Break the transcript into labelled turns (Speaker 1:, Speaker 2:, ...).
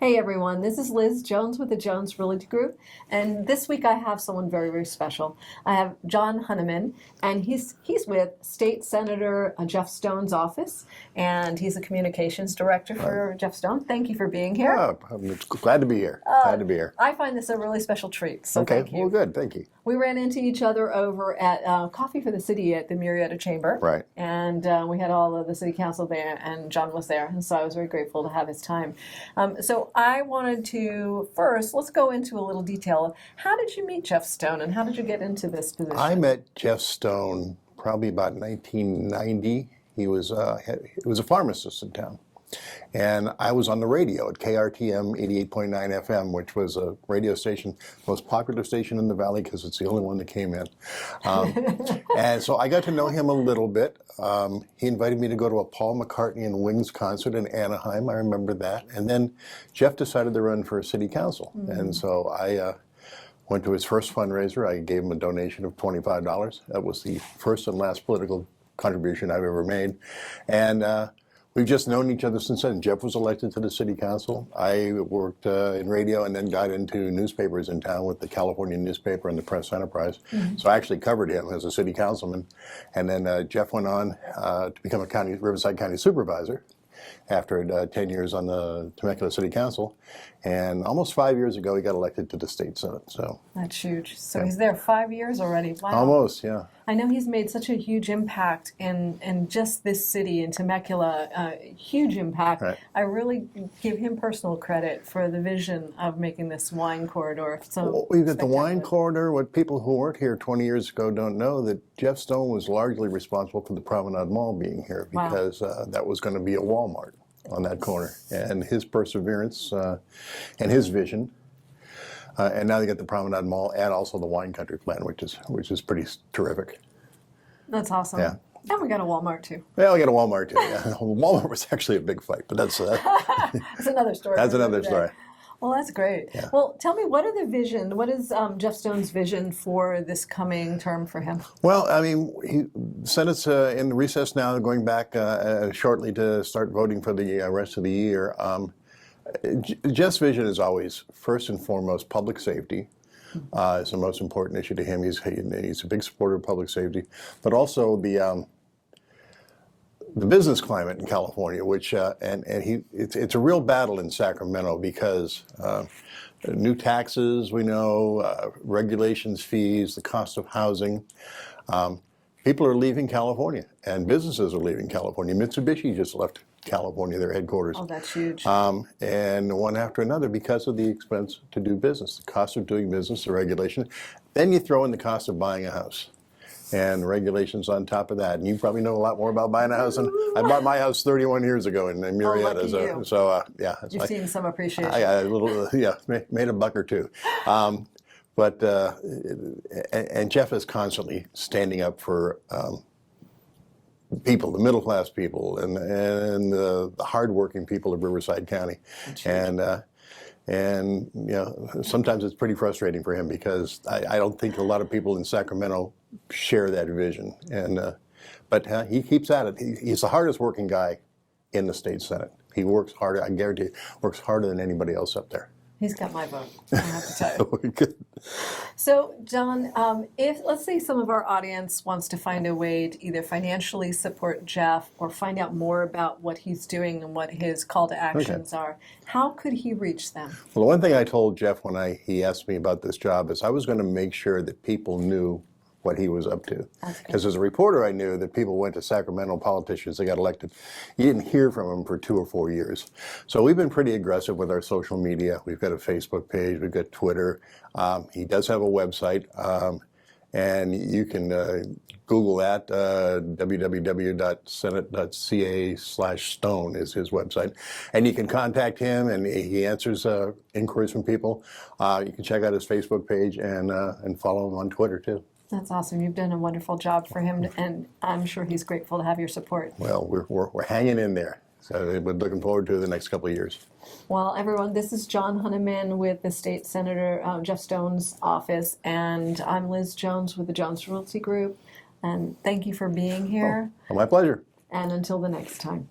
Speaker 1: Hey everyone, this is Liz Jones with the Jones Realty Group, and this week I have someone very, very special. I have John Hunneman, and he's with State Senator Jeff Stone's office, and he's a communications director for Jeff Stone. Thank you for being here.
Speaker 2: Oh, I'm glad to be here. Glad to be here.
Speaker 1: I find this a really special treat, so
Speaker 2: Okay,
Speaker 1: thank you.
Speaker 2: well, good, thank you.
Speaker 1: We ran into each other over at Coffee for the City at the Murrieta Chamber.
Speaker 2: Right.
Speaker 1: And we had all of the city council there, and John was there, and so I was very grateful to have his time. So I wanted to, first, let's go into a little detail. How did you meet Jeff Stone, and how did you get into this position?
Speaker 2: I met Jeff Stone probably about 1990. He was a pharmacist in town. And I was on the radio at KRTM 88.9 FM, which was a radio station, most popular station in the Valley because it's the only one that came in. And so I got to know him a little bit. He invited me to go to a Paul McCartney and Wings concert in Anaheim. I remember that. And then Jeff decided to run for city council. Mm-hmm. And so I went to his first fundraiser. I gave him a donation of $25. That was the first and last political contribution I've ever made. And we've just known each other since then. Jeff was elected to the city council. I worked in radio and then got into newspapers in town with the California newspaper and the Press Enterprise. Mm-hmm. So I actually covered him as a city councilman. And then Jeff went on to become a Riverside County supervisor after 10 years on the Temecula City Council. And almost 5 years ago, he got elected to the state senate. So
Speaker 1: that's huge. So yeah. He's there 5 years already. Wow.
Speaker 2: Almost, yeah.
Speaker 1: I know he's made such a huge impact in just this city, in Temecula, huge impact. Right. I really give him personal credit for the vision of making this wine corridor. So
Speaker 2: well, we've got the wine corridor. What people who weren't here 20 years ago don't know that Jeff Stone was largely responsible for the Promenade Mall being here because that was going to be a Walmart on that corner. And his perseverance and his vision. And now they get the Promenade Mall and also the Wine Country plan, which is pretty terrific.
Speaker 1: That's awesome. Yeah. And we got a Walmart too.
Speaker 2: Yeah, we got a Walmart too. Yeah. Walmart was actually a big fight, but that's
Speaker 1: that's another story.
Speaker 2: That's another story.
Speaker 1: Well, that's great. Yeah. Well, tell me, what is Jeff Stone's vision for this coming term for him? Well,
Speaker 2: I mean, the Senate's in recess now, going back shortly to start voting for the rest of the year. Jeff's vision is always, first and foremost, public safety. It's the most important issue to him. He's a big supporter of public safety, but also the business climate in California, which it's a real battle in Sacramento because new taxes, we know, regulations, fees, the cost of housing. People are leaving California, and businesses are leaving California. Mitsubishi just left California, their headquarters.
Speaker 1: Oh, that's huge.
Speaker 2: And one after another because of the expense to do business, the cost of doing business, the regulation. Then you throw in the cost of buying a house and regulations on top of that. And you probably know a lot more about buying a house. And I bought my house 31 years ago in Murrieta.
Speaker 1: Yeah. You've seen some appreciation.
Speaker 2: I got a little, made a buck or two. And Jeff is constantly standing up for people, the middle class people, and the hardworking people of Riverside County, and sometimes it's pretty frustrating for him because I don't think a lot of people in Sacramento share that vision, but he keeps at it. He's the hardest working guy in the state senate. He works harder. I guarantee, works harder than anybody else up there.
Speaker 1: He's got my vote, I have to tell you. So, John, if, let's say, some of our audience wants to find a way to either financially support Jeff or find out more about what he's doing and what his call to actions are, how could he reach them?
Speaker 2: Well, the one thing I told Jeff when he asked me about this job is I was going to make sure that people knew what he was up to. Because as a reporter, I knew that people went to Sacramento politicians, they got elected. You didn't hear from them for 2 or 4 years. So we've been pretty aggressive with our social media. We've got a Facebook page, we've got Twitter. He does have a website, and you can Google that, www.senate.ca/Stone is his website. And you can contact him, and he answers inquiries from people. You can check out his Facebook page and follow him on Twitter, too.
Speaker 1: That's awesome. You've done a wonderful job for him, and I'm sure he's grateful to have your support.
Speaker 2: Well, we're hanging in there. So we're looking forward to the next couple of years.
Speaker 1: Well, everyone, this is John Hunneman with the State Senator Jeff Stone's office, and I'm Liz Jones with the Jones Realty Group. And thank you for being here.
Speaker 2: Oh, my pleasure.
Speaker 1: And until the next time.